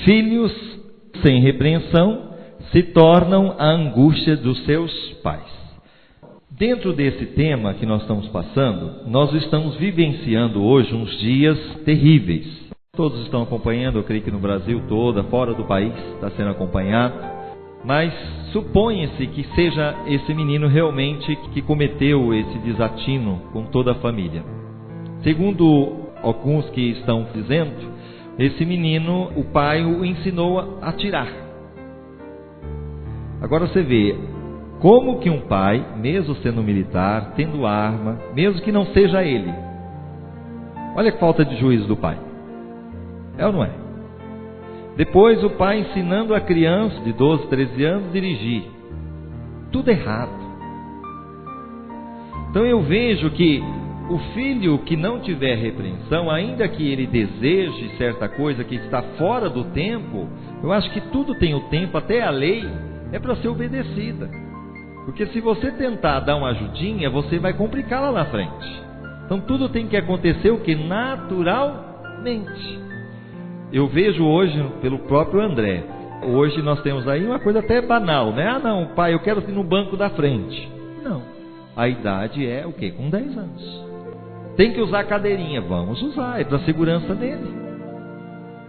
Filhos sem repreensão se tornam a angústia dos seus pais. Dentro desse tema que nós estamos passando, nós estamos vivenciando hoje uns dias terríveis. Todos estão acompanhando, eu creio que no Brasil todo, fora do país está sendo acompanhado. Mas supõe-se que seja esse menino realmente que cometeu esse desatino com toda a família. Segundo alguns que estão dizendo, esse menino, o pai o ensinou a atirar. Agora você vê, como que um pai, mesmo sendo militar, tendo arma, mesmo que não seja ele, olha que falta de juízo do pai. É ou não é? Depois o pai ensinando a criança de 12, 13 anos a dirigir. Tudo errado. Então eu vejo que o filho que não tiver repreensão, ainda que ele deseje certa coisa que está fora do tempo, eu acho que tudo tem o tempo, até a lei é para ser obedecida. Porque se você tentar dar uma ajudinha, você vai complicar lá na frente. Então tudo tem que acontecer o que? Naturalmente. Eu vejo hoje pelo próprio André. Hoje nós temos aí uma coisa até banal, né? Ah não, pai, eu quero ir no banco da frente. Não. A idade é o quê? Com 10 anos. Tem que usar cadeirinha. Vamos usar, é para a segurança dele.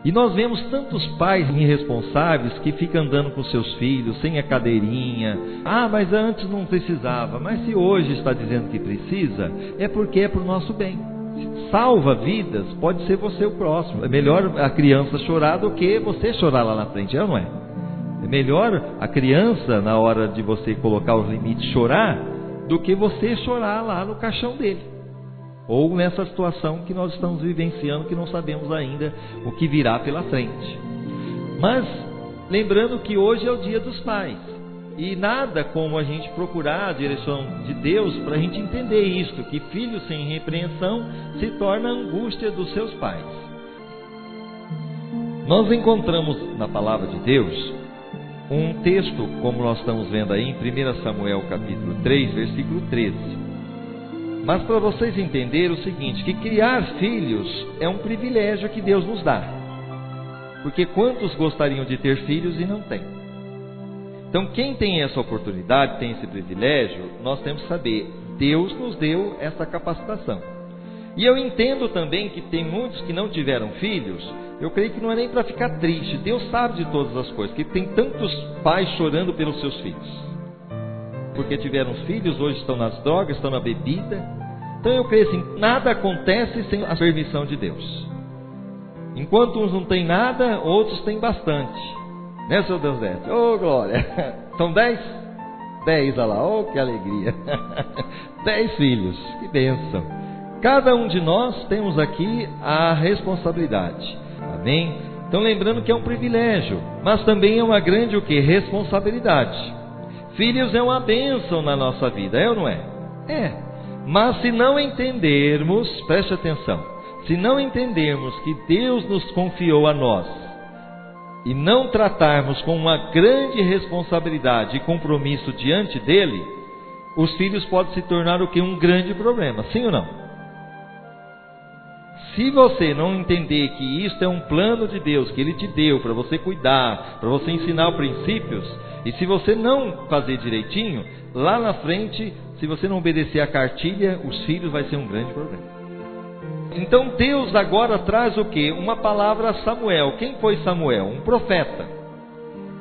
E nós vemos tantos pais irresponsáveis que ficam andando com seus filhos sem a cadeirinha. Ah, mas antes não precisava. Mas se hoje está dizendo que precisa, é porque é para o nosso bem. Salva vidas, pode ser você o próximo. É melhor a criança chorar do que você chorar lá na frente, não é? É melhor a criança, na hora de você colocar os limites, chorar, do que você chorar lá no caixão dele. Ou nessa situação que nós estamos vivenciando, que não sabemos ainda o que virá pela frente. Mas, lembrando que hoje é o dia dos pais. E nada como a gente procurar a direção de Deus para a gente entender isto, que filho sem repreensão se torna a angústia dos seus pais. Nós encontramos na palavra de Deus um texto, como nós estamos vendo aí em 1 Samuel capítulo 3, versículo 13. Mas para vocês entenderem o seguinte, que criar filhos é um privilégio que Deus nos dá. Porque quantos gostariam de ter filhos e não têm? Então quem tem essa oportunidade, tem esse privilégio, nós temos que saber, Deus nos deu essa capacitação. E eu entendo também que tem muitos que não tiveram filhos, eu creio que não é nem para ficar triste, Deus sabe de todas as coisas, que tem tantos pais chorando pelos seus filhos. Porque tiveram filhos, hoje estão nas drogas, estão na bebida. Então eu creio assim, nada acontece sem a permissão de Deus. Enquanto uns não têm nada, outros têm bastante. Né, seu Deus? Oh, glória! São 10? 10, olha lá, oh, que alegria! 10 filhos, que bênção! Cada um de nós temos aqui a responsabilidade, amém? Então lembrando que é um privilégio, mas também é uma grande o quê? Responsabilidade. Filhos é uma bênção na nossa vida, é ou não é? É, mas se não entendermos, preste atenção, se não entendermos que Deus nos confiou a nós, e não tratarmos com uma grande responsabilidade e compromisso diante dele, os filhos podem se tornar o que? Um grande problema, sim ou não? Se você não entender que isto é um plano de Deus, que Ele te deu para você cuidar, para você ensinar os princípios, e se você não fazer direitinho, lá na frente, se você não obedecer a cartilha, os filhos vai ser um grande problema. Então Deus agora traz o quê? Uma palavra a Samuel. Quem foi Samuel? Um profeta.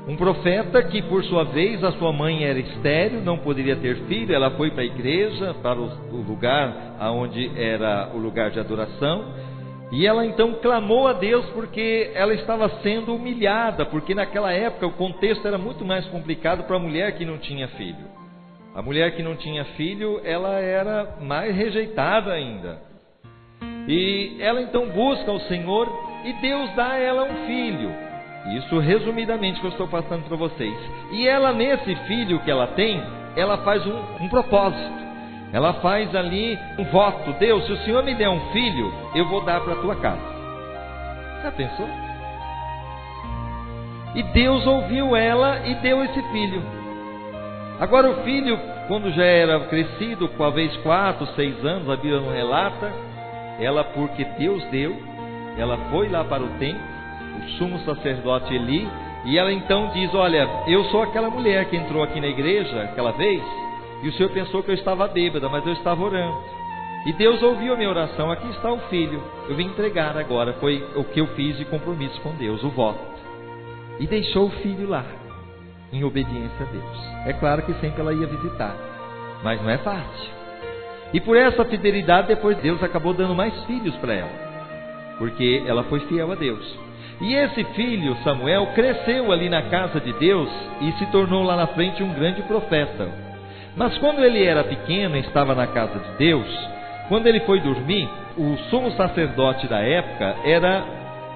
Um profeta que por sua vez a sua mãe era estéril, não poderia ter filho. Ela foi para a igreja, para o lugar onde era o lugar de adoração. E ela então clamou a Deus porque ela estava sendo humilhada. Porque naquela época o contexto era muito mais complicado para a mulher que não tinha filho. A mulher que não tinha filho, ela era mais rejeitada ainda. E ela então busca o Senhor e Deus dá a ela um filho. Isso resumidamente que eu estou passando para vocês. E ela nesse filho que ela tem, ela faz um propósito. Ela faz ali um voto. Deus, se o Senhor me der um filho, eu vou dar para a tua casa. Já pensou? E Deus ouviu ela e deu esse filho. Agora o filho, quando já era crescido, talvez 4, 6 anos, a Bíblia não relata, ela, porque Deus deu, ela foi lá para o templo o sumo sacerdote Eli, e ela então diz: olha, eu sou aquela mulher que entrou aqui na igreja aquela vez, e o senhor pensou que eu estava bêbada, mas eu estava orando. E Deus ouviu a minha oração, aqui está o filho, eu vim entregar agora, foi o que eu fiz de compromisso com Deus, o voto. E deixou o filho lá, em obediência a Deus. É claro que sempre ela ia visitar, mas não é fácil. E por essa fidelidade, depois Deus acabou dando mais filhos para ela, porque ela foi fiel a Deus. E esse filho, Samuel, cresceu ali na casa de Deus e se tornou lá na frente um grande profeta. Mas quando ele era pequeno e estava na casa de Deus, quando ele foi dormir, o sumo sacerdote da época era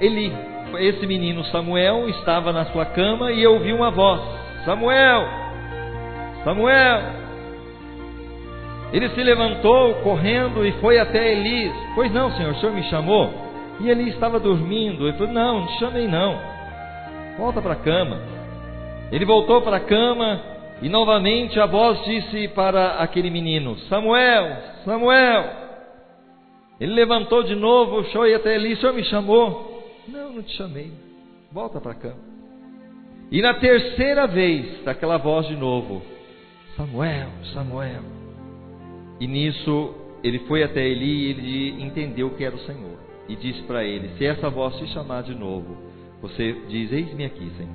Eli. Esse menino Samuel estava na sua cama e ouviu uma voz: Samuel! Samuel! Ele se levantou correndo e foi até Eli. Pois não, senhor, o senhor me chamou? E Eli estava dormindo. Ele falou: não, não te chamei não, volta para a cama. Ele voltou para a cama e novamente a voz disse para aquele menino: Samuel, Samuel. Ele levantou de novo, foi até Eli: o senhor me chamou? Não, não te chamei, volta para a cama. E na terceira vez, daquela voz de novo: Samuel, Samuel. E nisso ele foi até Eli e ele entendeu que era o Senhor. E disse para ele: se essa voz te chamar de novo, você diz: eis-me aqui, Senhor.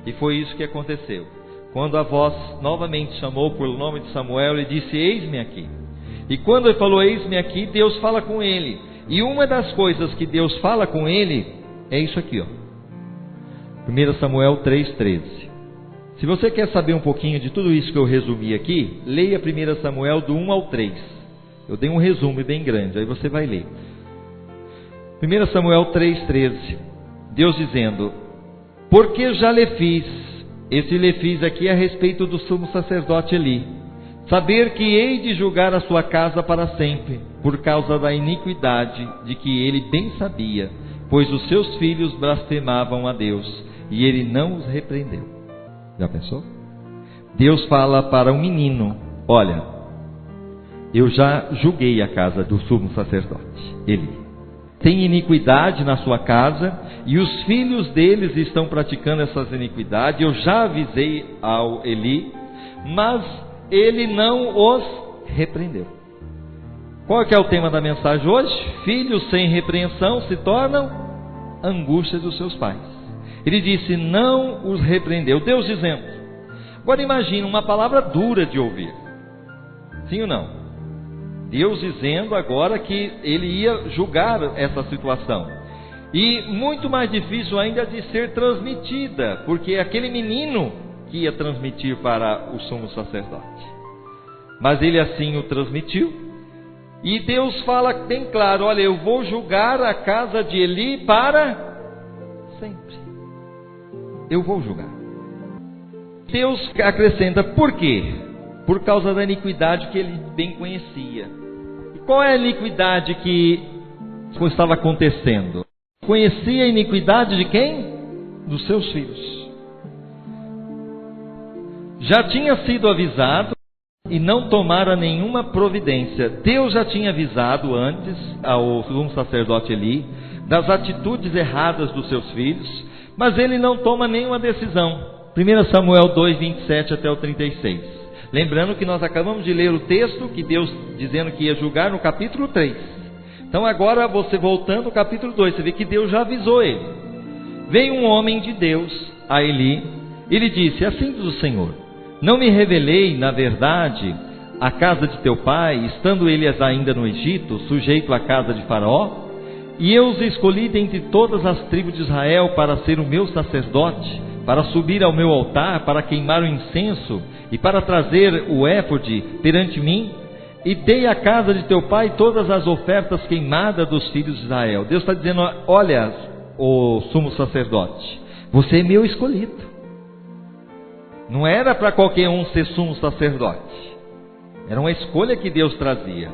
E foi isso que aconteceu. Quando a voz novamente chamou pelo nome de Samuel, ele disse: eis-me aqui. E quando ele falou: eis-me aqui, Deus fala com ele. E uma das coisas que Deus fala com ele é isso aqui, ó. 1 Samuel 3,13. Se você quer saber um pouquinho de tudo isso que eu resumi aqui, leia 1 Samuel do 1 ao 3. Eu dei um resumo bem grande, aí você vai ler. 1 Samuel 3,13. Deus dizendo: porque já lhe fiz, esse lhe fiz aqui é a respeito do sumo sacerdote Eli, saber que hei de julgar a sua casa para sempre, por causa da iniquidade de que ele bem sabia, pois os seus filhos blasfemavam a Deus, e ele não os repreendeu. Já pensou? Deus fala para um menino: olha, eu já julguei a casa do sumo sacerdote Eli. Tem iniquidade na sua casa, e os filhos deles estão praticando essas iniquidades. Eu já avisei ao Eli, mas ele não os repreendeu. Qual que é o tema da mensagem hoje? Filhos sem repreensão se tornam angústia dos seus pais. Ele disse: não os repreendeu. Deus dizendo. Agora imagina uma palavra dura de ouvir. Sim ou não? Deus dizendo agora que ele ia julgar essa situação. E muito mais difícil ainda de ser transmitida, porque é aquele menino que ia transmitir para o sumo sacerdote. Mas ele assim o transmitiu. E Deus fala bem claro: olha, eu vou julgar a casa de Eli para sempre. Eu vou julgar. Deus acrescenta: por quê? Por causa da iniquidade que ele bem conhecia. E qual é a iniquidade que estava acontecendo? Conhecia a iniquidade de quem? Dos seus filhos. Já tinha sido avisado e não tomara nenhuma providência. Deus já tinha avisado antes ao sumo sacerdote Eli das atitudes erradas dos seus filhos, mas ele não toma nenhuma decisão. 1 Samuel 2, 27 até o 36. Lembrando que nós acabamos de ler o texto que Deus dizendo que ia julgar no capítulo 3. Então agora você voltando ao capítulo 2, você vê que Deus já avisou ele. Veio um homem de Deus a Eli, e lhe disse: assim diz o Senhor, não me revelei na verdade a casa de teu pai, estando eles ainda no Egito, sujeito à casa de Faraó? E eu os escolhi dentre todas as tribos de Israel para ser o meu sacerdote, para subir ao meu altar, para queimar o incenso e para trazer o éfode perante mim, e dei à casa de teu pai todas as ofertas queimadas dos filhos de Israel. Deus está dizendo: olha, o sumo sacerdote, você é meu escolhido. Não era para qualquer um ser sumo sacerdote, era uma escolha que Deus trazia.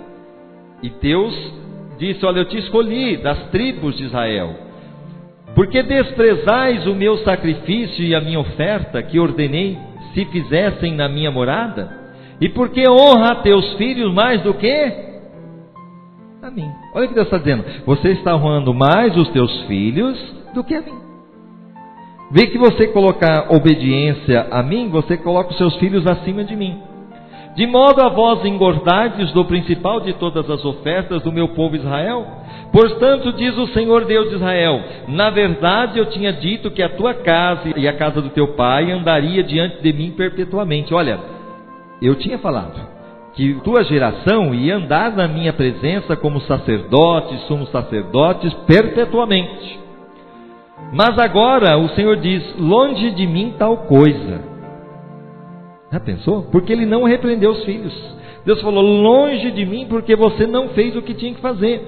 E Deus disse: olha, eu te escolhi das tribos de Israel, porque desprezais o meu sacrifício e a minha oferta que ordenei se fizessem na minha morada, e porque honra a teus filhos mais do que a mim. Olha o que Deus está dizendo: você está honrando mais os teus filhos do que a mim. Vê que você colocar obediência a mim, você coloca os seus filhos acima de mim. De modo a vós engordardes do principal de todas as ofertas do meu povo Israel? Portanto, diz o Senhor Deus de Israel, na verdade eu tinha dito que a tua casa e a casa do teu pai andaria diante de mim perpetuamente. Olha, eu tinha falado que tua geração ia andar na minha presença como sacerdotes, sumos sacerdotes, perpetuamente. Mas agora o Senhor diz, longe de mim tal coisa. Já pensou? Porque ele não repreendeu os filhos. Deus falou, longe de mim, porque você não fez o que tinha que fazer.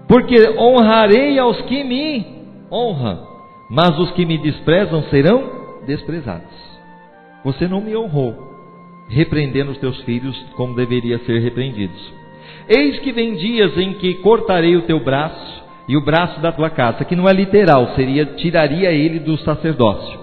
Porque honrarei aos que me honram, mas os que me desprezam serão desprezados. Você não me honrou, repreendendo os teus filhos como deveria ser repreendidos. Eis que vem dias em que cortarei o teu braço e o braço da tua casa, que não é literal, tiraria ele do sacerdócio,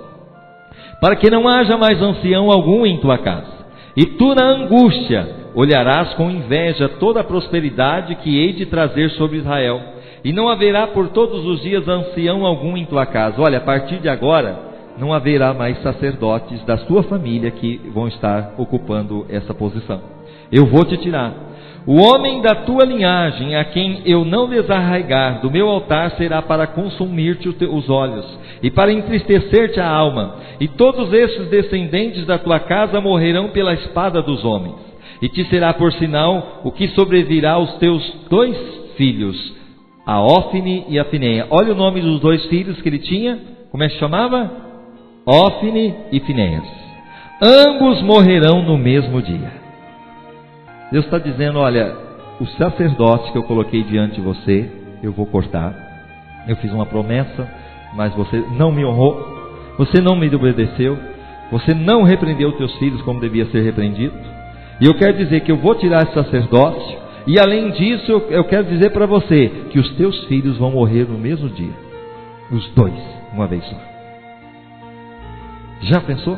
para que não haja mais ancião algum em tua casa. E tu na angústia olharás com inveja toda a prosperidade que hei de trazer sobre Israel, e não haverá por todos os dias ancião algum em tua casa. Olha, a partir de agora não haverá mais sacerdotes da tua família que vão estar ocupando essa posição. Eu vou te tirar. O homem da tua linhagem, a quem eu não desarraigar do meu altar, será para consumir-te os olhos, e para entristecer-te a alma. E todos esses descendentes da tua casa morrerão pela espada dos homens. E te será por sinal o que sobrevirá aos teus 2 filhos, a Ófine e a Fineia. Olha o nome dos 2 filhos que ele tinha. Como é que chamava? Ófine e Finéias. Ambos morrerão no mesmo dia. Deus está dizendo, olha, o sacerdote que eu coloquei diante de você, eu vou cortar. Eu fiz uma promessa, mas você não me honrou, você não me obedeceu, você não repreendeu os teus filhos como devia ser repreendido. E eu quero dizer que eu vou tirar esse sacerdócio, e além disso, eu quero dizer para você que os teus filhos vão morrer no mesmo dia. Os 2, uma vez só. Já pensou?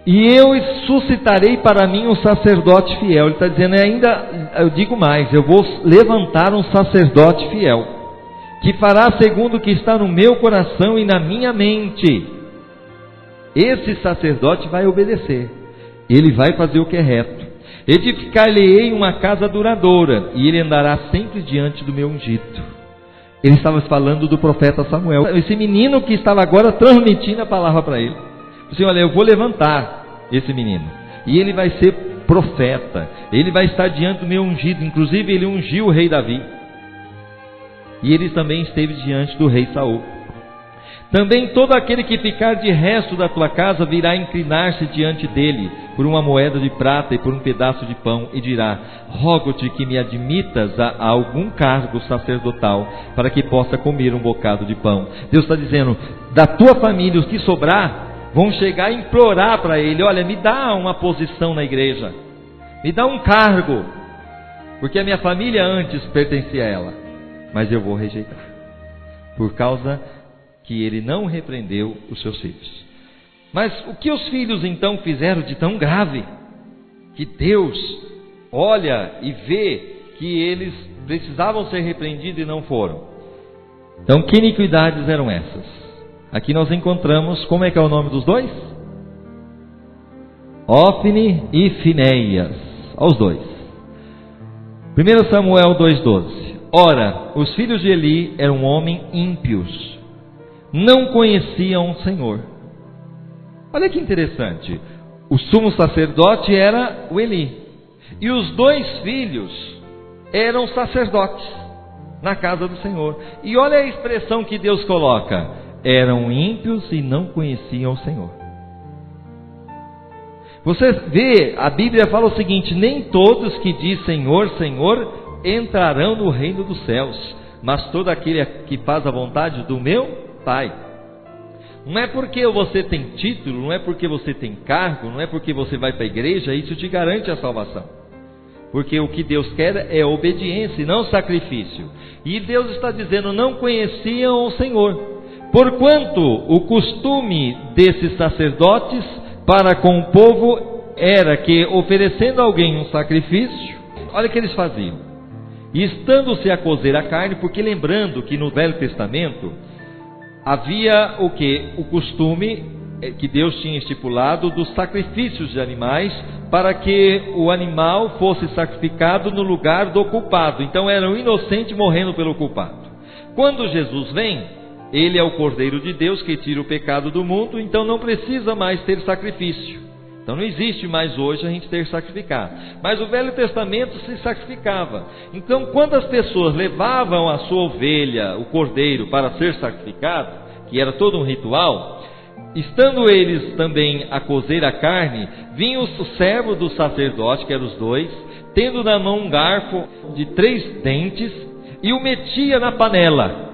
E eu suscitarei para mim um sacerdote fiel. Ele está dizendo, ainda, eu digo mais, eu vou levantar um sacerdote fiel, que fará segundo o que está no meu coração e na minha mente. Esse sacerdote vai obedecer, ele vai fazer o que é reto. Edificar-lhe-ei uma casa duradoura, e ele andará sempre diante do meu ungido. Ele estava falando do profeta Samuel, esse menino que estava agora transmitindo a palavra para ele. Assim, olha, eu vou levantar esse menino, e ele vai ser profeta, ele vai estar diante do meu ungido. Inclusive ele ungiu o rei Davi, e ele também esteve diante do rei Saul. Também todo aquele que ficar de resto da tua casa virá inclinar-se diante dele por uma moeda de prata e por um pedaço de pão, e dirá, rogo-te que me admitas a algum cargo sacerdotal, para que possa comer um bocado de pão. Deus está dizendo, da tua família, os que sobrar vão chegar e implorar para ele, olha, me dá uma posição na igreja, me dá um cargo, porque a minha família antes pertencia a ela, mas eu vou rejeitar, por causa que ele não repreendeu os seus filhos. Mas o que os filhos então fizeram de tão grave, que Deus olha e vê que eles precisavam ser repreendidos e não foram? Então, que iniquidades eram essas? Aqui nós encontramos, como é que é o nome dos 2? Ófine e Finéias, aos 2. 1 Samuel 2,12. Ora, os filhos de Eli eram homens ímpios, não conheciam o Senhor. Olha que interessante, o sumo sacerdote era o Eli, e os 2 filhos eram sacerdotes na casa do Senhor. E olha a expressão que Deus coloca, eram ímpios e não conheciam o Senhor. Você vê, a Bíblia fala o seguinte, nem todos que diz Senhor, Senhor, entrarão no reino dos céus, mas todo aquele que faz a vontade do meu Pai. Não é porque você tem título, não é porque você tem cargo, não é porque você vai para a igreja, isso te garante a salvação. Porque o que Deus quer é obediência e não sacrifício. E Deus está dizendo, não conheciam o Senhor. Porquanto o costume desses sacerdotes para com o povo era que, oferecendo a alguém um sacrifício, olha o que eles faziam. E estando-se a cozer a carne, porque lembrando que no Velho Testamento havia o que? O costume que Deus tinha estipulado dos sacrifícios de animais, para que o animal fosse sacrificado no lugar do culpado. Então era o inocente morrendo pelo culpado. Quando Jesus vem, ele é o Cordeiro de Deus que tira o pecado do mundo, então não precisa mais ter sacrifício. Então não existe mais hoje a gente ter sacrificado. Mas o Velho Testamento se sacrificava. Então quando as pessoas levavam a sua ovelha, o cordeiro, para ser sacrificado, que era todo um ritual, estando eles também a cozer a carne, vinha o servo do sacerdote, que eram os dois, tendo na mão um garfo de 3 dentes, e o metia na panela.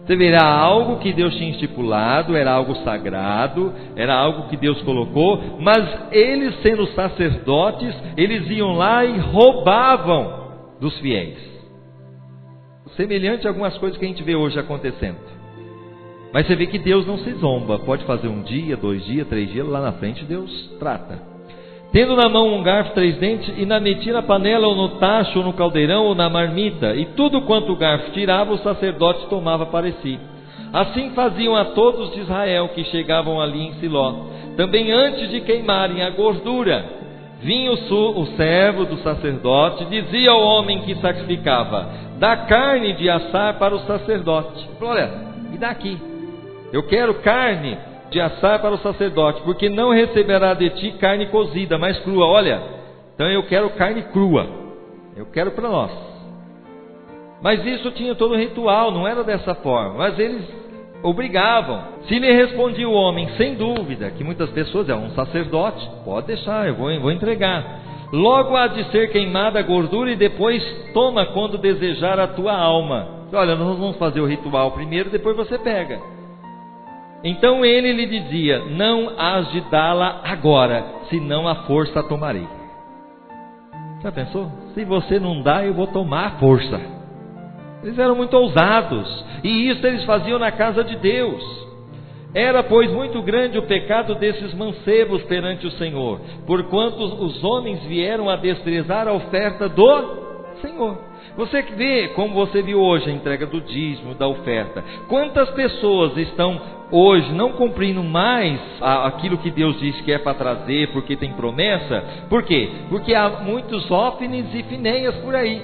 Você verá, algo que Deus tinha estipulado, era algo sagrado, era algo que Deus colocou, mas eles, sendo sacerdotes, eles iam lá e roubavam dos fiéis. Semelhante a algumas coisas que a gente vê hoje acontecendo. Mas você vê que Deus não se zomba. Pode fazer 1 dia, 2 dias, 3 dias, lá na frente Deus trata. Tendo na mão um garfo 3 dentes, e na metia na panela, ou no tacho, ou no caldeirão, ou na marmita, e tudo quanto o garfo tirava, o sacerdote tomava para si. Assim faziam a todos de Israel que chegavam ali em Siló. Também antes de queimarem a gordura, vinha o servo do sacerdote, dizia ao homem que sacrificava: dá carne de assar para o sacerdote. Olha, me dá aqui. Eu quero carne de assar para o sacerdote, porque não receberá de ti carne cozida, mas crua. Olha, então eu quero carne crua. Eu quero para nós. Mas isso tinha todo um ritual, não era dessa forma. Mas eles obrigavam. Se lhe respondia o homem, sem dúvida, que muitas pessoas, é um sacerdote, pode deixar, eu vou entregar. Logo há de ser queimada a gordura, e depois toma quando desejar a tua alma. Olha, nós vamos fazer o ritual primeiro, depois você pega. Então ele lhe dizia: não hás de dá-la agora, senão a força a tomarei. Já pensou? Se você não dá, eu vou tomar a força. Eles eram muito ousados, e isso eles faziam na casa de Deus. Era, pois, muito grande o pecado desses mancebos perante o Senhor, porquanto os homens vieram a desprezar a oferta do Senhor. Você vê, como você viu hoje, a entrega do dízimo, da oferta. Quantas pessoas estão hoje não cumprindo mais aquilo que Deus diz que é para trazer, porque tem promessa? Por quê? Porque há muitos Ófnis e Finéias por aí,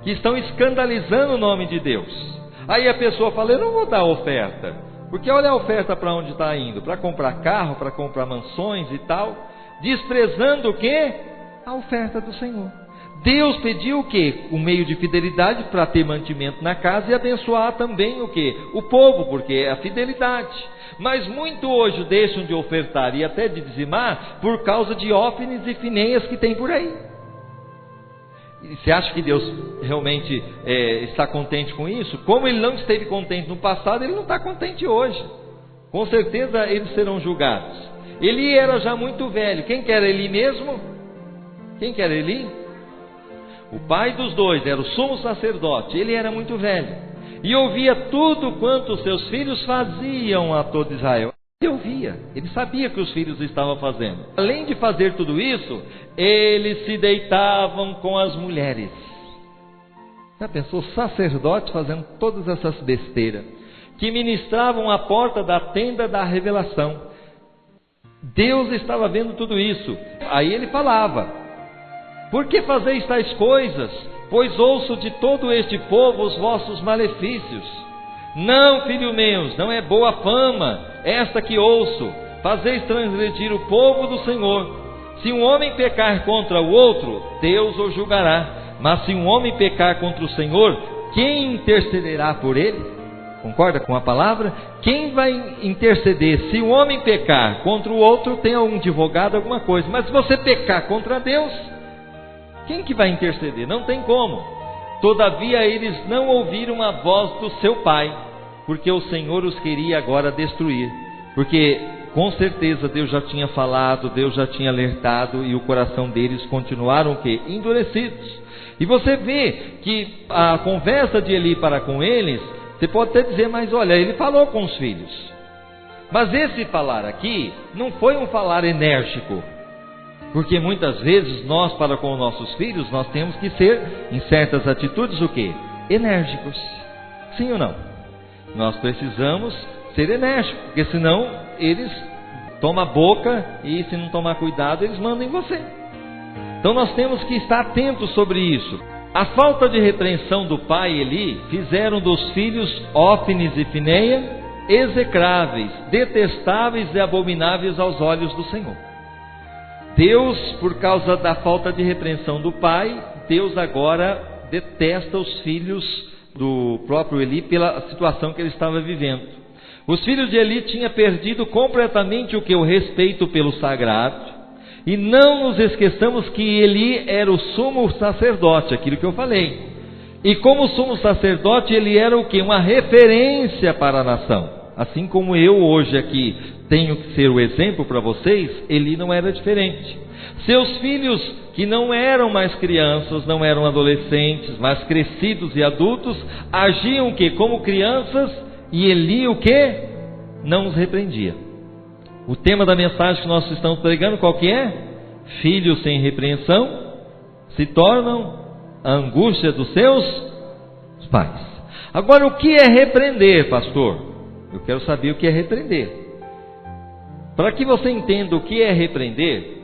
que estão escandalizando o nome de Deus. Aí a pessoa fala: eu não vou dar oferta, porque olha a oferta para onde está indo, para comprar carro, para comprar mansões e tal, desprezando o quê? A oferta do Senhor. Deus pediu o quê? Um meio de fidelidade para ter mantimento na casa e abençoar também o quê? O povo, porque é a fidelidade. Mas muito hoje deixam de ofertar e até de dizimar por causa de Ófnis e Finéias que tem por aí. E você acha que Deus realmente está contente com isso? Como Ele não esteve contente no passado, Ele não está contente hoje. Com certeza eles serão julgados. Eli era já muito velho. Quem que era Eli mesmo? Quem que era Eli? O pai dos dois era o sumo sacerdote. Ele era muito velho e ouvia tudo quanto seus filhos faziam a todo Israel. Ele ouvia, ele sabia que os filhos estavam fazendo. Além de fazer tudo isso, eles se deitavam com as mulheres. Já pensou? Sacerdote fazendo todas essas besteiras, que ministravam à porta da tenda da revelação. Deus estava vendo tudo isso. Aí ele falava: por que fazeis tais coisas? Pois ouço de todo este povo os vossos malefícios. Não, filhos meus, não é boa fama esta que ouço. Fazeis transgredir o povo do Senhor. Se um homem pecar contra o outro, Deus o julgará. Mas se um homem pecar contra o Senhor, quem intercederá por ele? Concorda com a palavra? Quem vai interceder? Se um homem pecar contra o outro, tem algum advogado, alguma coisa. Mas se você pecar contra Deus, quem que vai interceder? Não tem como. Todavia eles não ouviram a voz do seu pai, porque o Senhor os queria agora destruir. Porque com certeza Deus já tinha falado, Deus já tinha alertado, e o coração deles continuaram o quê? Endurecidos. E você vê que a conversa de Eli para com eles, você pode até dizer: mas olha, ele falou com os filhos. Mas esse falar aqui não foi um falar enérgico. Porque muitas vezes nós, para com nossos filhos, nós temos que ser, em certas atitudes, o quê? Enérgicos. Sim ou não? Nós precisamos ser enérgicos, porque senão eles tomam a boca e, se não tomar cuidado, eles mandam em você. Então nós temos que estar atentos sobre isso. A falta de repreensão do pai Eli fizeram dos filhos Ófines e Fineia execráveis, detestáveis e abomináveis aos olhos do Senhor. Deus, por causa da falta de repreensão do pai, Deus agora detesta os filhos do próprio Eli pela situação que ele estava vivendo. Os filhos de Eli tinham perdido completamente o que? O respeito pelo sagrado. E não nos esqueçamos que Eli era o sumo sacerdote, aquilo que eu falei. E como sumo sacerdote, ele era o que? Uma referência para a nação. Assim como eu hoje aqui tenho que ser o exemplo para vocês, Eli não era diferente. Seus filhos, que não eram mais crianças, não eram adolescentes, mas crescidos e adultos, agiam o que? Como crianças, e Eli o que? Não os repreendia. O tema da mensagem que nós estamos pregando, qual que é? Filhos sem repreensão se tornam a angústia dos seus pais. Agora, o que é repreender, pastor? Eu quero saber o que é repreender. Para que você entenda o que é repreender,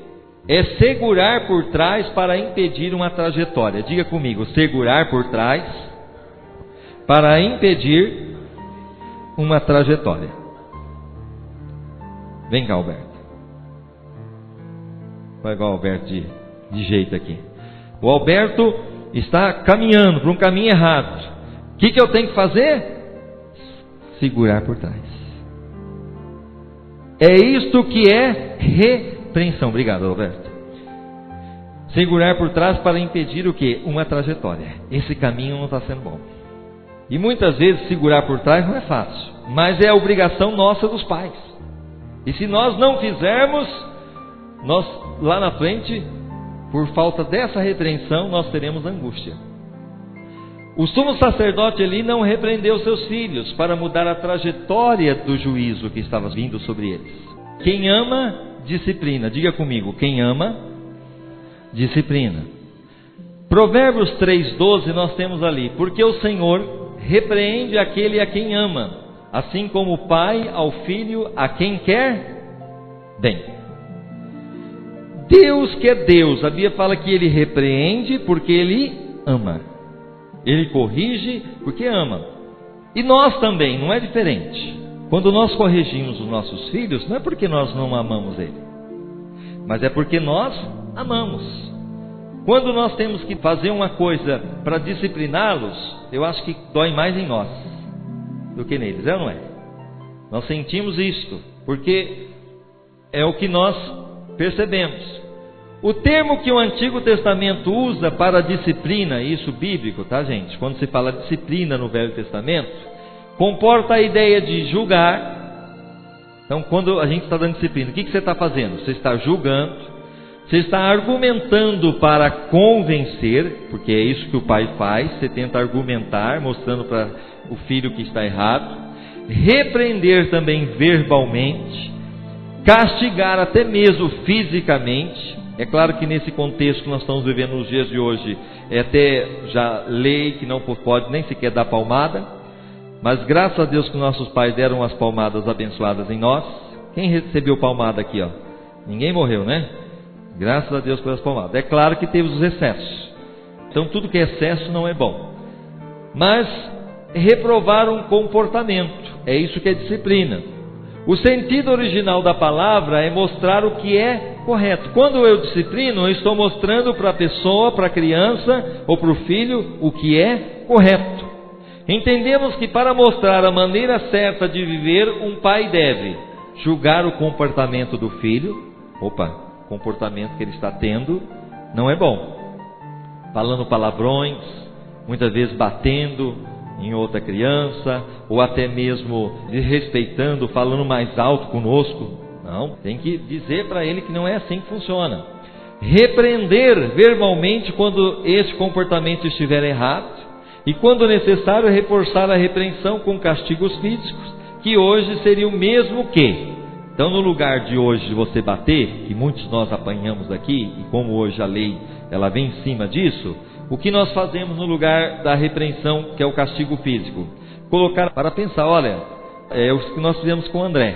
é segurar por trás para impedir uma trajetória. Diga comigo, segurar por trás para impedir uma trajetória. Vem cá, Alberto. Vai igual o Alberto de jeito aqui. O Alberto está caminhando para um caminho errado. O que eu tenho que fazer? Segurar por trás. É isto que é repreensão. Obrigado, Alberto. Segurar por trás para impedir o quê? Uma trajetória. Esse caminho não está sendo bom. E muitas vezes segurar por trás não é fácil, mas é a obrigação nossa dos pais. E se nós não fizermos, nós lá na frente, por falta dessa repreensão, nós teremos angústia. O sumo sacerdote Eli não repreendeu seus filhos para mudar a trajetória do juízo que estava vindo sobre eles. Quem ama, disciplina. Diga comigo, quem ama, disciplina. Provérbios 3,12 nós temos ali: porque o Senhor repreende aquele a quem ama, assim como o pai ao filho a quem quer bem. Deus que é Deus, a Bíblia fala que Ele repreende porque Ele ama. Ele corrige porque ama. E nós também, não é diferente. Quando nós corrigimos os nossos filhos, não é porque nós não amamos ele, mas é porque nós amamos. Quando nós temos que fazer uma coisa para discipliná-los, eu acho que dói mais em nós do que neles, é ou não é? Nós sentimos isto, porque é o que nós percebemos. O termo que o Antigo Testamento usa para disciplina, isso bíblico, tá, gente? Quando se fala disciplina no Velho Testamento, comporta a ideia de julgar. Então, quando a gente está dando disciplina, o que você está fazendo? Você está julgando, você está argumentando para convencer, porque é isso que o pai faz, você tenta argumentar, mostrando para o filho que está errado, repreender também verbalmente, castigar até mesmo fisicamente. É claro que nesse contexto que nós estamos vivendo nos dias de hoje, é até já lei que não pode nem sequer dar palmada, mas graças a Deus que nossos pais deram as palmadas abençoadas em nós. Quem recebeu palmada aqui, ó? Ninguém morreu, né? Graças a Deus pelas palmadas. É claro que teve os excessos, então tudo que é excesso não é bom, mas reprovar um comportamento, é isso que é disciplina. O sentido original da palavra é mostrar o que é correto. Quando eu disciplino, eu estou mostrando para a pessoa, para a criança ou para o filho o que é correto. Entendemos que para mostrar a maneira certa de viver, um pai deve julgar o comportamento do filho. O comportamento que ele está tendo não é bom. Falando palavrões, muitas vezes batendo em outra criança, ou até mesmo desrespeitando, falando mais alto conosco. Não, tem que dizer para ele que não é assim que funciona. Repreender verbalmente quando esse comportamento estiver errado, e quando necessário reforçar a repreensão com castigos físicos, que hoje seria o mesmo que Então, no lugar de hoje de você bater, que muitos nós apanhamos aqui, e como hoje a lei ela vem em cima disso, o que nós fazemos no lugar da repreensão, que é o castigo físico? Colocar para pensar, olha, é o que nós fizemos com o André.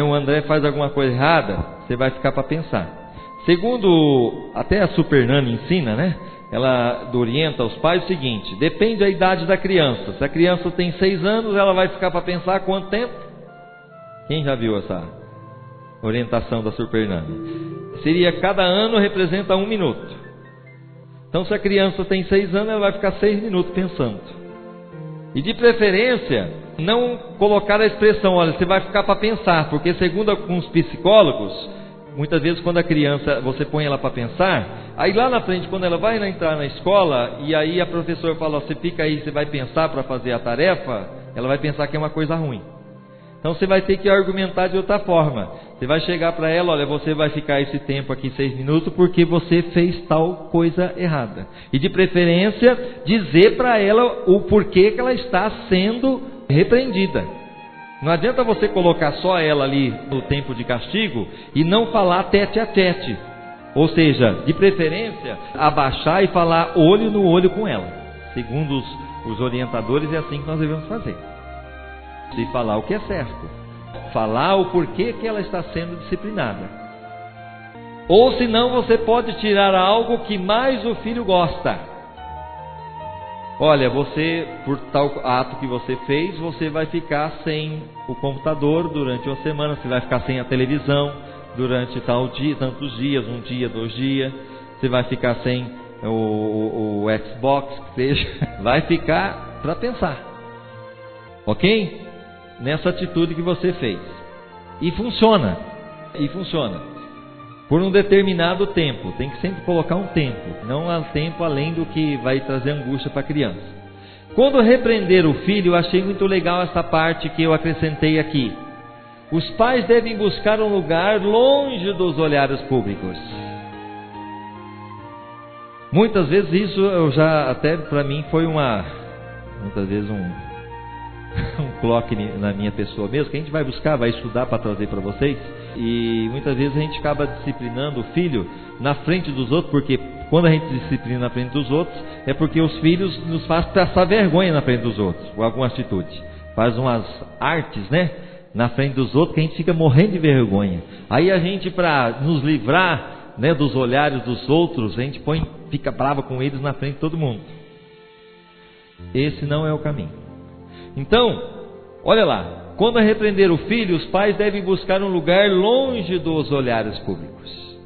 O André faz alguma coisa errada, você vai ficar para pensar. Segundo, até a Super Nani ensina, ela orienta os pais o seguinte: depende da idade da criança. Se a criança tem 6 anos, ela vai ficar para pensar quanto tempo? Quem já viu essa orientação da Super Nani? Seria cada ano representa 1 minuto. Então, se a criança tem 6 anos, ela vai ficar 6 minutos pensando. E de preferência, não colocar a expressão, olha, você vai ficar para pensar, porque segundo alguns psicólogos, muitas vezes quando a criança, você põe ela para pensar, aí lá na frente, quando ela vai entrar na escola, e aí a professora fala, você fica aí, você vai pensar para fazer a tarefa, ela vai pensar que é uma coisa ruim. Então você vai ter que argumentar de outra forma. Você vai chegar para ela, olha, você vai ficar esse tempo aqui 6 minutos porque você fez tal coisa errada. E de preferência, dizer para ela o porquê que ela está sendo repreendida. Não adianta você colocar só ela ali no tempo de castigo e não falar tete a tete. Ou seja, de preferência, abaixar e falar olho no olho com ela. Segundo os orientadores, é assim que nós devemos fazer. E falar o que é certo, falar o porquê que ela está sendo disciplinada. Ou senão você pode tirar algo que mais o filho gosta. Olha, você, por tal ato que você fez, você vai ficar sem o computador durante uma semana, você vai ficar sem a televisão durante tantos dias, 1 dia, 2 dias, você vai ficar sem o Xbox, que seja, vai ficar para pensar, ok? Nessa atitude que você fez. E funciona. Por um determinado tempo. Tem que sempre colocar um tempo. Não há tempo além do que vai trazer angústia para a criança. Quando repreender o filho, eu achei muito legal essa parte que eu acrescentei aqui. Os pais devem buscar um lugar longe dos olhares públicos. Muitas vezes isso eu já, até para mim foi muitas vezes um coloque na minha pessoa mesmo, que a gente vai buscar, vai estudar para trazer para vocês. E muitas vezes a gente acaba disciplinando o filho na frente dos outros, porque quando a gente disciplina na frente dos outros, é porque os filhos nos fazem passar vergonha na frente dos outros, com alguma atitude. Faz umas artes, na frente dos outros, que a gente fica morrendo de vergonha. Aí a gente, para nos livrar, dos olhares dos outros, a gente fica brava com eles na frente de todo mundo. Esse não é o caminho. Então, olha lá, quando repreender o filho, os pais devem buscar um lugar longe dos olhares públicos.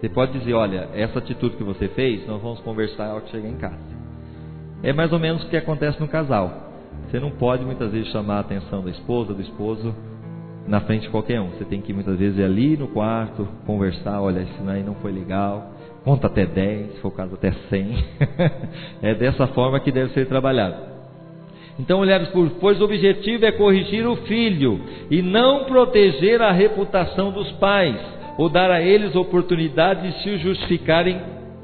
Você pode dizer, olha, essa atitude que você fez, nós vamos conversar ao que chegar em casa. É mais ou menos o que acontece no casal. Você não pode muitas vezes chamar a atenção da esposa, do esposo, na frente de qualquer um. Você tem que muitas vezes ir ali no quarto, conversar, olha, isso aí não foi legal, conta até 10, se for o caso até 100. É dessa forma que deve ser trabalhado. Então, pois o objetivo é corrigir o filho e não proteger a reputação dos pais, ou dar a eles oportunidade de se justificarem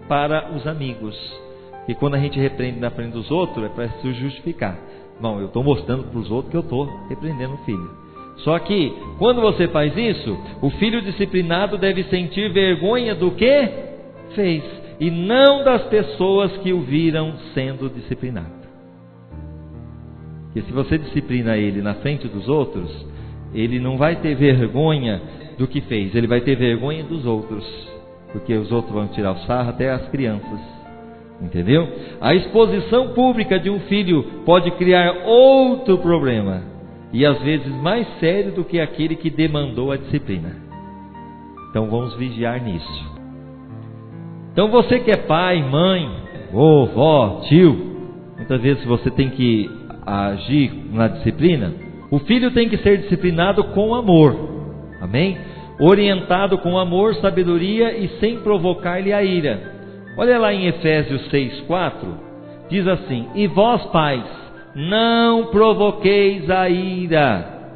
para os amigos. E quando a gente repreende na frente dos outros, é para se justificar. Bom, eu estou mostrando para os outros que eu estou repreendendo o filho. Só que, quando você faz isso, o filho disciplinado deve sentir vergonha do que fez, e não das pessoas que o viram sendo disciplinado. Porque se você disciplina ele na frente dos outros, ele não vai ter vergonha do que fez, ele vai ter vergonha dos outros, porque os outros vão tirar o sarro, até as crianças, entendeu? A exposição pública de um filho pode criar outro problema, e às vezes mais sério do que aquele que demandou a disciplina. Então vamos vigiar nisso. Então você que é pai, mãe, vovó, tio, muitas vezes você tem que agir na disciplina, o filho tem que ser disciplinado com amor, amém? Orientado com amor, sabedoria e sem provocar-lhe a ira. Olha lá em Efésios 6:4, diz assim: e vós pais, não provoqueis a ira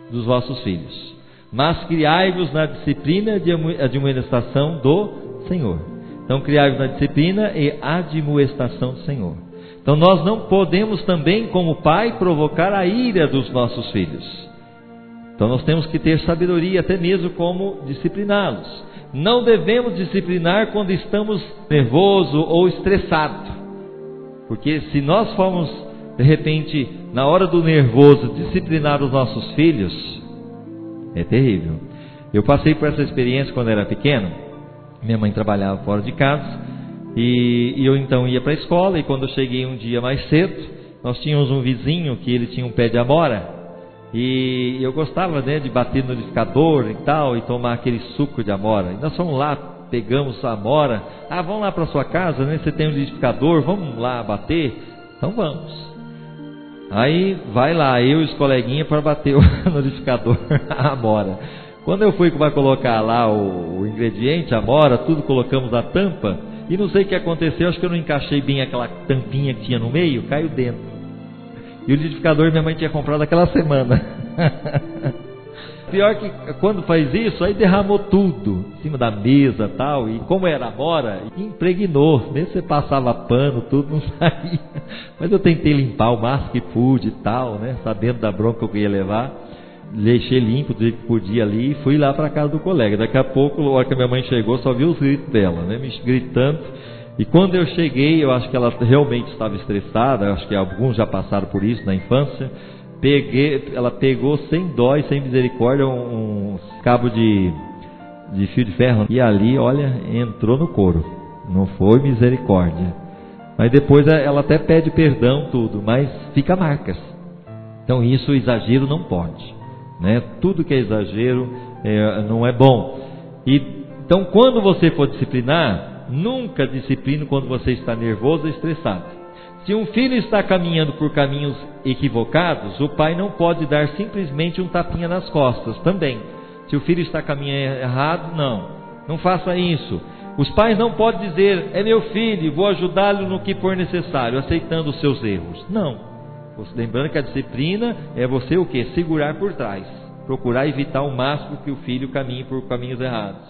dos vossos filhos, mas criai-vos na disciplina de admoestação do Senhor. Então criai-vos na disciplina e admoestação do Senhor. Então nós não podemos também, como pai, provocar a ira dos nossos filhos. Então nós temos que ter sabedoria até mesmo como discipliná-los. Não devemos disciplinar quando estamos nervosos ou estressados, porque se nós formos de repente na hora do nervoso disciplinar os nossos filhos, é terrível. Eu passei por essa experiência quando era pequeno. Minha mãe trabalhava fora de casa e eu então ia para a escola, e quando eu cheguei um dia mais cedo, nós tínhamos um vizinho que ele tinha um pé de amora. E eu gostava, né, de bater no liquidificador e tal, e tomar aquele suco de amora. E nós fomos lá, pegamos a amora. Vamos lá para sua casa, né? Você tem um liquidificador, vamos lá bater? Então vamos. Aí vai lá, eu e os coleguinhas para bater no liquidificador a amora. Quando eu fui para colocar lá o ingrediente, a amora, tudo colocamos a tampa, e não sei o que aconteceu, acho que eu não encaixei bem aquela tampinha que tinha no meio, caiu dentro. E o liquidificador minha mãe tinha comprado aquela semana. Pior que quando faz isso, aí derramou tudo em cima da mesa e tal. E como era amora, impregnou. Mesmo você passava pano, tudo não saía. Mas eu tentei limpar o máximo que pude e tal, né? Sabendo da bronca que eu ia levar. Deixei limpo do jeito que podia ali e fui lá para casa do colega. Daqui a pouco, na hora que a minha mãe chegou, só vi os gritos dela, né? Me gritando. E quando eu cheguei, eu acho que ela realmente estava estressada, acho que alguns já passaram por isso na infância. Ela pegou sem dó e sem misericórdia um cabo de fio de ferro, e ali, olha, entrou no couro. Não foi misericórdia. Mas depois ela até pede perdão, tudo, mas fica marcas. Então isso, exagero não pode, né? Tudo que é exagero não é bom. Então quando você for disciplinar, nunca discipline quando você está nervoso ou estressado. Se um filho está caminhando por caminhos equivocados, o pai não pode dar simplesmente um tapinha nas costas também. Se o filho está caminhando errado, não faça isso. Os pais não podem dizer, é meu filho, vou ajudá-lo no que for necessário, aceitando os seus erros. Não. Lembrando que a disciplina é você o quê? Segurar por trás. Procurar evitar ao máximo que o filho caminhe por caminhos errados.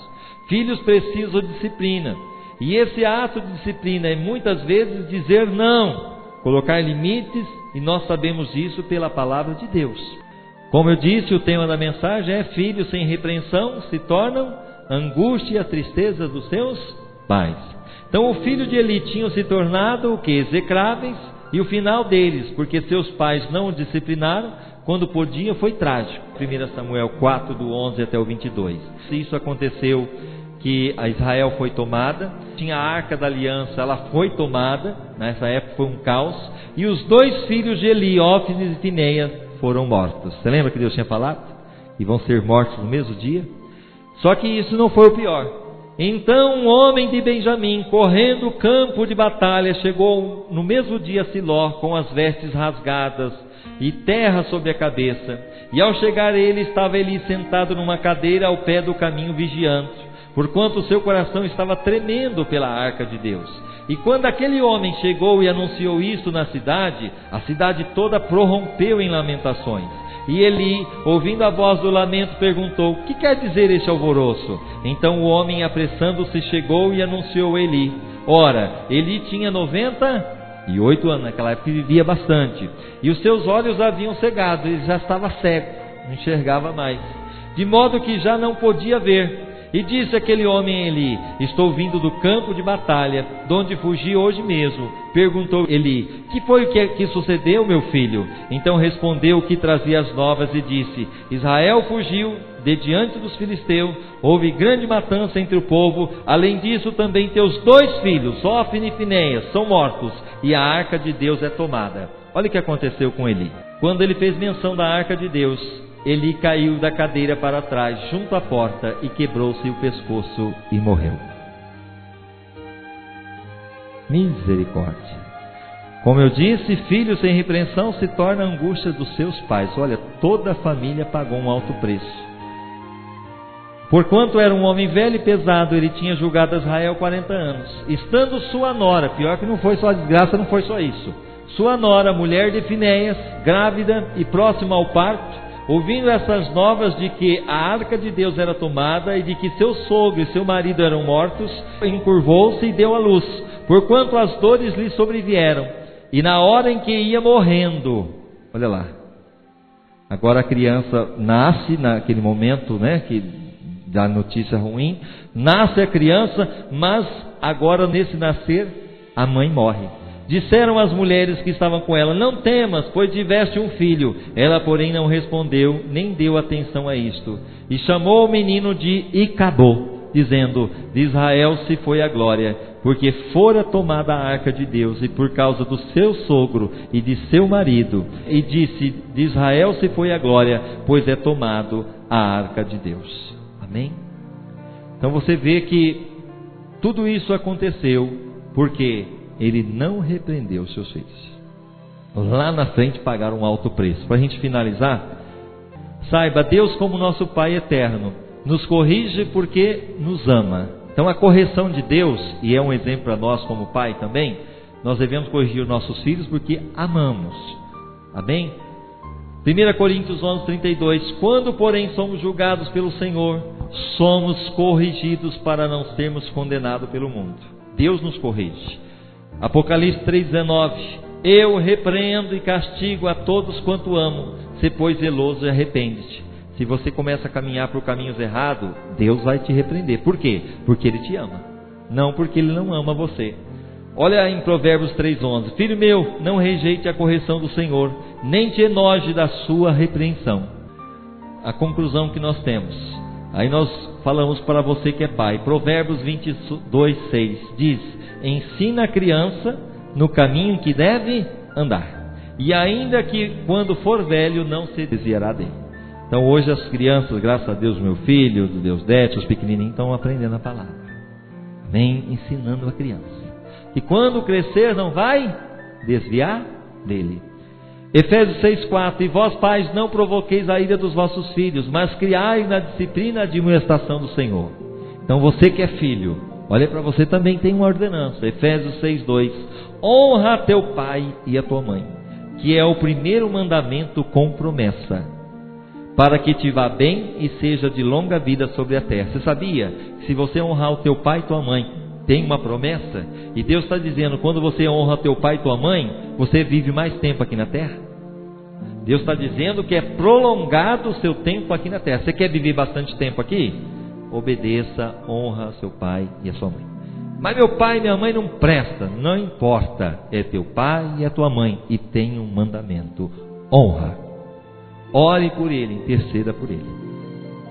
Filhos precisam de disciplina. E esse ato de disciplina é muitas vezes dizer não, colocar limites, e nós sabemos disso pela palavra de Deus. Como eu disse, o tema da mensagem é: filhos sem repreensão se tornam a angústia e a tristeza dos seus pais. Então o filho de Eli tinha se tornado o que? Execráveis, e o final deles, porque seus pais não o disciplinaram quando podiam, foi trágico. 1 Samuel 4, do 11 até o 22. Se isso aconteceu, que a Israel foi tomada, tinha a Arca da Aliança, ela foi tomada, nessa época foi um caos, e os dois filhos de Eli, Ófnis e Finéias, foram mortos. Você lembra que Deus tinha falado? E vão ser mortos no mesmo dia? Só que isso não foi o pior. Então um homem de Benjamim, correndo o campo de batalha, chegou no mesmo dia a Siló, com as vestes rasgadas e terra sobre a cabeça. E ao chegar ele, estava Eli sentado numa cadeira ao pé do caminho vigiando, porquanto o seu coração estava tremendo pela arca de Deus. E quando aquele homem chegou e anunciou isso na cidade, a cidade toda prorrompeu em lamentações. E Eli, ouvindo a voz do lamento, perguntou: o que quer dizer este alvoroço? Então o homem, apressando-se, chegou e anunciou a Eli. Ora, Eli tinha 98 anos, naquela época vivia bastante, e os seus olhos haviam cegado, ele já estava cego, não enxergava mais, de modo que já não podia ver. E disse aquele homem a Eli: estou vindo do campo de batalha, de onde fugi hoje mesmo. Perguntou Eli: que foi o que sucedeu, meu filho? Então respondeu o que trazia as novas e disse: Israel fugiu de diante dos filisteus, houve grande matança entre o povo. Além disso, também teus dois filhos, Ófni e Finéias, são mortos, e a arca de Deus é tomada. Olha o que aconteceu com Eli. Quando ele fez menção da arca de Deus, Eli caiu da cadeira para trás, junto à porta, e quebrou-se o pescoço e morreu. Misericórdia. Como eu disse, filho sem repreensão se torna a angústia dos seus pais. Olha, toda a família pagou um alto preço. Porquanto era um homem velho e pesado, ele tinha julgado Israel 40 anos. Estando sua nora, pior que não foi só a desgraça, não foi só isso. Sua nora, mulher de Finéias, grávida e próxima ao parto, ouvindo essas novas de que a arca de Deus era tomada e de que seu sogro e seu marido eram mortos, encurvou-se e deu à luz, porquanto as dores lhe sobrevieram. E na hora em que ia morrendo, olha lá, Agora a criança nasce naquele momento, que da notícia ruim, nasce a criança, mas agora nesse nascer a mãe morre. Disseram as mulheres que estavam com ela: não temas, pois tiveste um filho. Ela, porém, não respondeu, nem deu atenção a isto. E chamou o menino de Icabô, dizendo: de Israel se foi a glória, porque fora tomada a arca de Deus, e por causa do seu sogro e de seu marido. E disse: de Israel se foi a glória, pois é tomado a arca de Deus. Amém? Então você vê que tudo isso aconteceu porque ele não repreendeu seus filhos. Lá na frente pagaram um alto preço. Para a gente finalizar, saiba, Deus, como nosso Pai eterno, nos corrige porque nos ama. Então a correção de Deus, e é um exemplo para nós como pai também, nós devemos corrigir os nossos filhos porque amamos. Amém? 1 Coríntios 11:32. Quando, porém, somos julgados pelo Senhor, somos corrigidos para não sermos condenados pelo mundo. Deus nos corrige. Apocalipse 3:19. Eu repreendo e castigo a todos quanto amo. Se pois zeloso e arrepende-te. Se você começa a caminhar por caminhos errados, Deus vai te repreender. Por quê? Porque Ele te ama, não porque Ele não ama você. Olha em Provérbios 3:11. Filho meu, não rejeite a correção do Senhor, nem te enoje da sua repreensão. A conclusão que nós temos, aí nós falamos para você que é pai. Provérbios 22:6 diz: ensina a criança no caminho que deve andar, e ainda que quando for velho não se desviará dele. Então hoje as crianças, graças a Deus, meu filho, do Deus Dete, os pequenininhos, estão aprendendo a palavra. Amém? Ensinando a criança. E quando crescer não vai desviar dele. Efésios 6:4. E vós, pais, não provoqueis a ira dos vossos filhos, mas criai na disciplina a admoestação do Senhor. Então você que é filho, olha, para você também tem uma ordenança. Efésios 6:2. Honra a teu pai e a tua mãe, que é o primeiro mandamento com promessa, para que te vá bem e seja de longa vida sobre a terra. Você sabia que se você honrar o teu pai e tua mãe, tem uma promessa? E Deus está dizendo, quando você honra teu pai e tua mãe, você vive mais tempo aqui na terra. Deus está dizendo que é prolongado o seu tempo aqui na terra. Você quer viver bastante tempo aqui? Obedeça, honra seu pai e a sua mãe. Mas meu pai e minha mãe não presta. Não importa, é teu pai e a tua mãe, e tem um mandamento: honra. Ore por ele, interceda por ele.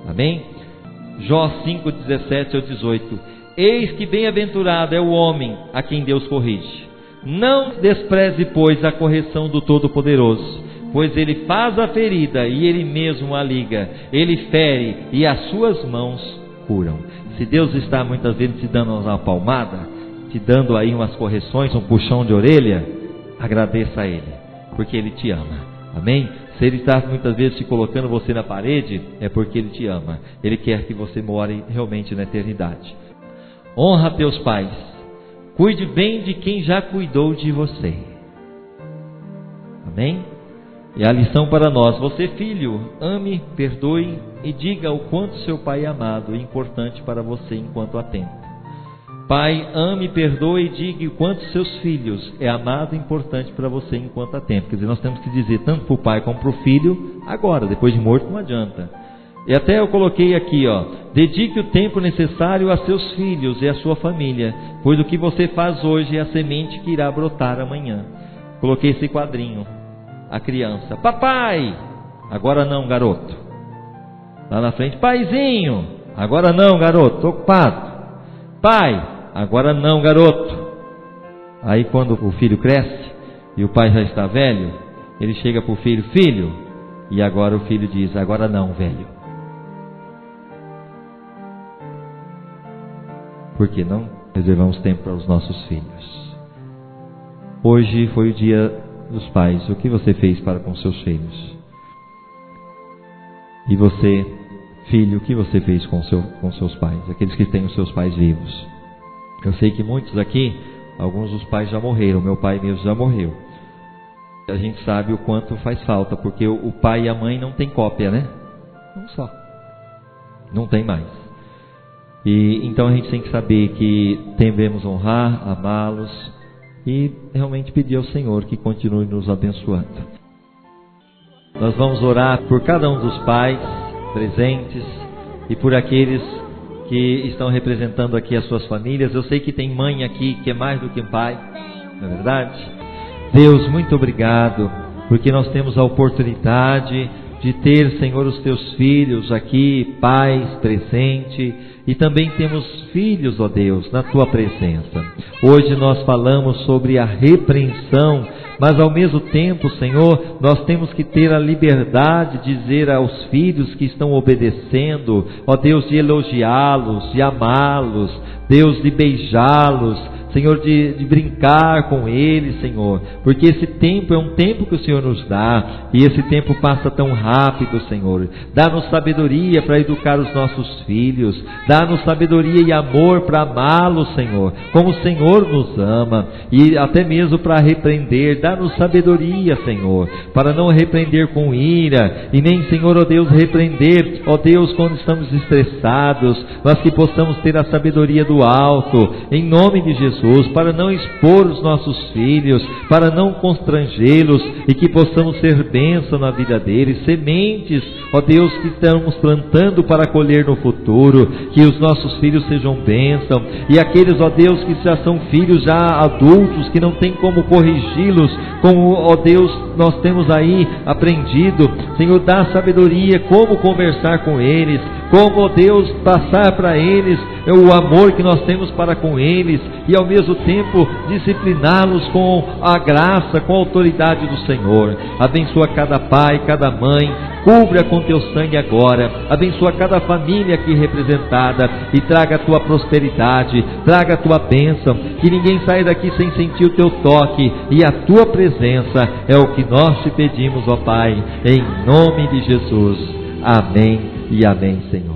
Amém? Jó 5:17-18. Eis que bem-aventurado é o homem a quem Deus corrige. Não despreze, pois, a correção do Todo-Poderoso, pois ele faz a ferida e ele mesmo a liga. Ele fere e as suas mãos curam. Se Deus está muitas vezes te dando uma palmada, te dando aí umas correções, um puxão de orelha, agradeça a Ele, porque Ele te ama. Amém? Se Ele está muitas vezes te colocando você na parede, é porque Ele te ama. Ele quer que você more realmente na eternidade. Honra teus pais. Cuide bem de quem já cuidou de você. Amém? E a lição para nós: você, filho, ame, perdoe e diga o quanto seu pai é amado e importante para você enquanto há tempo. Pai, ame, perdoe e diga o quanto seus filhos é amado e importante para você enquanto há tempo. Quer dizer, nós temos que dizer tanto para o pai como para o filho agora, depois de morto não adianta. E até eu coloquei aqui, dedique o tempo necessário a seus filhos e a sua família, pois o que você faz hoje é a semente que irá brotar amanhã. Coloquei esse quadrinho. A criança: papai, agora não, garoto. Lá na frente: paizinho, agora não, garoto, estou ocupado. Pai, agora não, garoto. Aí quando o filho cresce e o pai já está velho, ele chega para o filho: filho, e agora o filho diz: agora não, velho. Por que não reservamos tempo para os nossos filhos? Hoje foi o dia dos pais. O que você fez para com seus filhos? E você, filho, o que você fez com seus pais? Aqueles que têm os seus pais vivos. Eu sei que muitos aqui, alguns dos pais já morreram. Meu pai mesmo já morreu. A gente sabe o quanto faz falta, porque o pai e a mãe não tem cópia, né? Um só. Não tem mais. E então a gente tem que saber que devemos honrar, amá-los e realmente pedir ao Senhor que continue nos abençoando. Nós vamos orar por cada um dos pais presentes e por aqueles que estão representando aqui as suas famílias. Eu sei que tem mãe aqui que é mais do que um pai, não é verdade? Deus, muito obrigado, porque nós temos a oportunidade de ter, Senhor, os teus filhos aqui, pais presentes, e também temos filhos, ó Deus, na tua presença. Hoje nós falamos sobre a repreensão, mas ao mesmo tempo, Senhor, nós temos que ter a liberdade de dizer aos filhos que estão obedecendo, ó Deus, de elogiá-los, de amá-los, Deus, de beijá-los, Senhor, de brincar com eles, Senhor, porque esse tempo é um tempo que o Senhor nos dá, e esse tempo passa tão rápido, Senhor. Dá-nos sabedoria para educar os nossos filhos, dá-nos sabedoria e amor para amá-los, Senhor, como o Senhor nos ama, e até mesmo para repreender. Dá-nos sabedoria, Senhor, para não repreender com ira, e nem, Senhor, ó Deus, repreender, ó Deus, quando estamos estressados, mas que possamos ter a sabedoria do alto, em nome de Jesus, para não expor os nossos filhos, para não constrangê-los, e que possamos ser bênção na vida deles, sementes, ó Deus, que estamos plantando para colher no futuro, que os nossos filhos sejam bênção, e aqueles, ó Deus, que já são filhos já adultos, que não tem como corrigi-los, como, ó Deus, nós temos aí aprendido, Senhor, dá sabedoria, como conversar com eles, como, ó Deus, passar para eles o amor que nós temos para com eles, e ao mesmo tempo discipliná-los com a graça, com a autoridade do Senhor. Abençoa cada pai, cada mãe, cubra com teu sangue agora, abençoa cada família aqui representada, e traga a tua prosperidade, traga a tua bênção, que ninguém saia daqui sem sentir o teu toque, e a tua presença é o que nós te pedimos, ó Pai, em nome de Jesus. Amém e amém, Senhor.